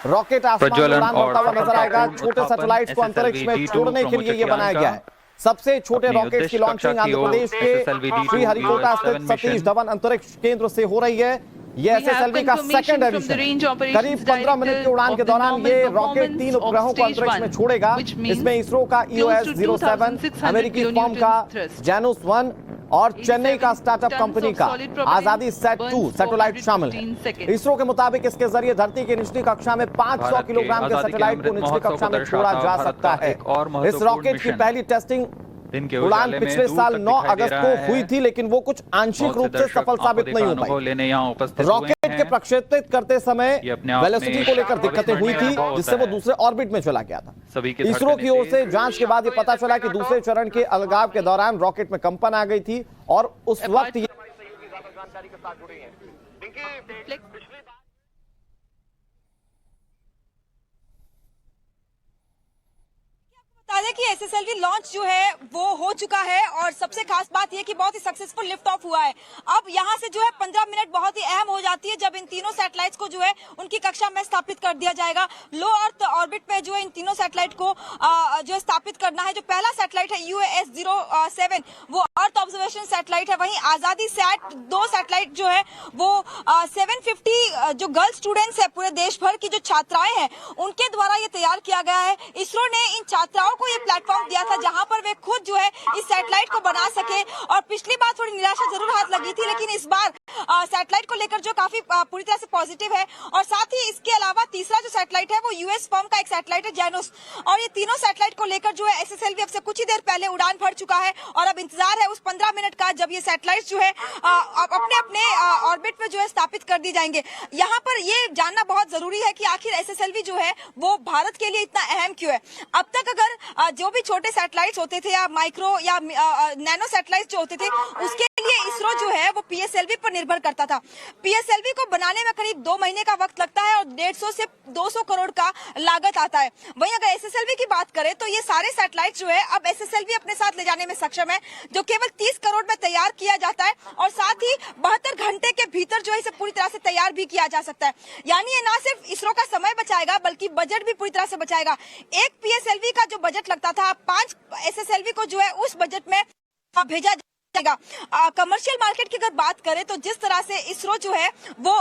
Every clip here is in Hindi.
रॉकेट आसमान में उड़ान भरता हुआ नजर आएगा। छोटे सैटेलाइट्स को अंतरिक्ष में छोड़ने के लिए ये बनाया गया है। सबसे छोटे रॉकेट की लॉन्चिंग आंध्र प्रदेश के श्रीहरिकोटा स्थित सतीश धवन अंतरिक्ष केंद्र से हो रही है। ये एसएसएलवी का सेकंड एडिशन। करीब 15 मिनट की उड़ान के दौरान ये रॉकेट 3 उपग्रहों को अंतरिक्ष में छोड़ेगा। इसमें इसरो का EOS-07, अमेरिकी फर्म का जेनोस 1 और चेन्नई का स्टार्टअप कंपनी का आजादी सेट 2 सैटेलाइट शामिल है। इसरो के मुताबिक इसके जरिए धरती की निचली कक्षा में 500 किलोग्राम के सैटेलाइट को निचली कक्षा में छोड़ा जा सकता है। इस रॉकेट की पहली टेस्टिंग उड़ान पिछले साल 9 अगस्त को हुई थी, लेकिन वो कुछ आंशिक रूप से सफल साबित नहीं हो पाई। रॉकेट के प्रक्षेपित करते समय वेलोसिटी को लेकर दिक्कतें हुई थी, जिससे वो दूसरे ऑर्बिट में चला गया था। इसरो की ओर से जांच के बाद ये पता चला कि दूसरे चरण के अलगाव के दौरान रॉकेट में कंपन आ गई थी और उस वक्त जानकारी के साथ जुड़ी है। बता दें कि एसएसएलवी लॉन्च जो है वो हो चुका है और सबसे खास बात यह कि बहुत ही सक्सेसफुल लिफ्ट ऑफ हुआ है। अब यहाँ से जो है 15 मिनट बहुत ही अहम हो जाती है जब इन तीनों सैटेलाइट्स को जो है उनकी कक्षा में स्थापित कर दिया जाएगा। लो अर्थ ऑर्बिट में जो है इन तीनों सैटेलाइट को जो है स्थापित करना है। जो पहला सैटेलाइट है EOS-07 वो अर्थ ऑब्जर्वेशन सैटेलाइट है। वहीं आजादी सैट 2 सैटेलाइट जो है वो 750 जो गर्ल स्टूडेंट्स है पूरे देश भर की जो छात्राएं हैं उनके द्वारा ये तैयार किया गया है। इसरो ने इन छात्राओं को ये प्लेटफॉर्म दिया था जहां पर वे खुद जो है इस सैटेलाइट को बना सके। और पिछली बार थोड़ी निराशा जरूर हाथ लगी थी, लेकिन इस बार सैटेलाइट को लेकर जो काफी पूरी तरह से पॉजिटिव है। और साथ ही इसके अलावा तीसरा जो सैटेलाइट है वो यूएस फर्म का एक सैटेलाइट है जेनोस। और ये तीनों सैटेलाइट को लेकर जो है एसएसएलवी अब से कुछ ही देर पहले उड़ान भर चुका है और अब इंतजार है उस 15 मिनट का जब ये सैटेलाइट जो है अपने अपने ऑर्बिट में जो है स्थापित कर दी जाएंगे। यहाँ पर ये जानना बहुत जरूरी है कि आखिर एसएसएलवी जो है वो भारत के लिए इतना अहम क्यों है। अब तक अगर जो भी छोटे सैटेलाइट्स होते थे या माइक्रो या नैनो सैटेलाइट्स जो होते थे उसके लिए इसरो जो है वो पीएसएलवी पर निर्भर करता था। पीएसएलवी को बनाने में करीब 2 महीने का वक्त लगता है और 150 से 200 करोड़ का लागत आता है। वहीं अगर एसएसएलवी की बात करें तो ये सारे सैटेलाइट जो है अब एसएसएलवी अपने साथ ले जाने में सक्षम है, जो केवल 30 करोड़ में तैयार किया जाता है और साथ ही 72 घंटे के भीतर जो है इसे पूरी तरह से तैयार भी किया जा सकता है। यानी ये न सिर्फ इसरो का समय बचाएगा बल्कि बजट भी पूरी तरह से बचाएगा। एक पीएसएलवी का जो बजट लगता था 5 एसएसएलवी को जो है उस बजट में भेजा जाएगा। कमर्शियल मार्केट की अगर बात करें तो जिस तरह से इसरो जो है वो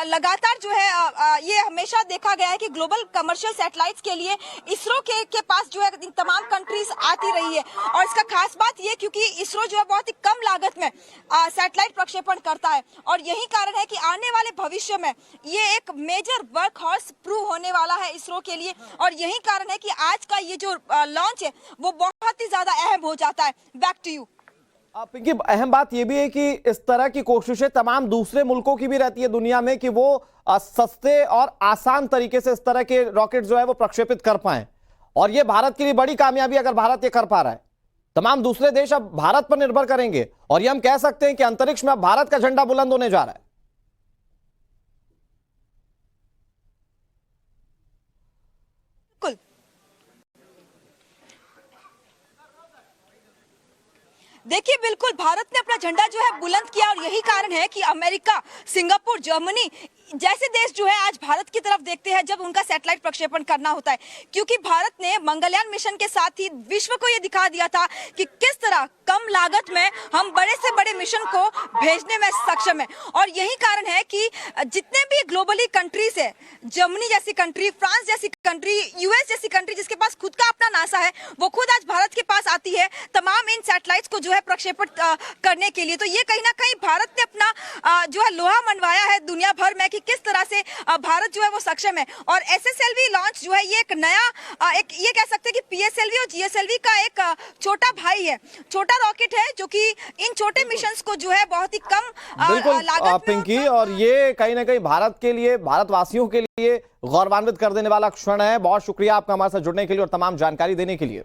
लगातार जो है ये हमेशा देखा गया है कि ग्लोबल कमर्शियल सैटेलाइट्स के लिए इसरो के पास जो है तमाम कंट्रीज आती रही है। और इसका खास बात ये क्योंकि इसरो जो है बहुत ही कम लागत में सैटेलाइट प्रक्षेपण करता है और यही कारण है कि आने वाले भविष्य में ये एक मेजर वर्क हॉर्स प्रूव होने वाला है इसरो के लिए। और यही कारण है कि आज का ये जो लॉन्च है वो बहुत ही ज्यादा अहम हो जाता है। Back to you Pinki. अहम बात यह भी है कि इस तरह की कोशिशें तमाम दूसरे मुल्कों की भी रहती है दुनिया में कि वो सस्ते और आसान तरीके से इस तरह के रॉकेट जो है वो प्रक्षेपित कर पाए। और ये भारत के लिए बड़ी कामयाबी अगर भारत ये कर पा रहा है। तमाम दूसरे देश अब भारत पर निर्भर करेंगे और ये हम कह सकते हैं कि अंतरिक्ष में अब भारत का झंडा बुलंद होने जा रहा है। देखिए बिल्कुल भारत ने अपना झंडा जो है बुलंद किया और यही कारण है कि अमेरिका, सिंगापुर, जर्मनी जैसे देश जो है आज भारत की तरफ देखते हैं जब उनका सैटेलाइट प्रक्षेपण करना होता है, क्योंकि भारत ने मंगलयान मिशन के साथ ही विश्व को यह दिखा दिया था कि किस तरह कम लागत में हम बड़े से बड़े मिशन को भेजने में सक्षम है। और यही कारण है कि जितने भी ग्लोबली कंट्रीज है, जर्मनी जैसी कंट्री, फ्रांस जैसी कंट्री, यूएस जैसी कंट्री जिसके पास खुद का अपना नासा है, वो खुद आज भारत के पास आती है तमाम इन सैटेलाइट्स को जो है प्रक्षेपित करने के लिए। तो ये कहीं ना कहीं भारत ने अपना जो है लोहा मनवाया है दुनिया भर में कि किस तरह से भारत जो है वो सक्षम है। और एसएसएलवी लॉन्च जो है ये एक नया ये कह सकते हैं कि पीएसएलवी और जीएसएलवी का एक छोटा भाई है, छोटा रॉकेट है जो कि इन छोटे मिशंस को जो है बहुत ही कम लागत में पिंकी, और ये कहीं ना कहीं भारत के लिए, भारतवासियों के लिए गौरवान्वित कर देने वाला क्षण है। बहुत शुक्रिया आपका हमारे साथ जुड़ने के लिए और तमाम जानकारी देने के लिए।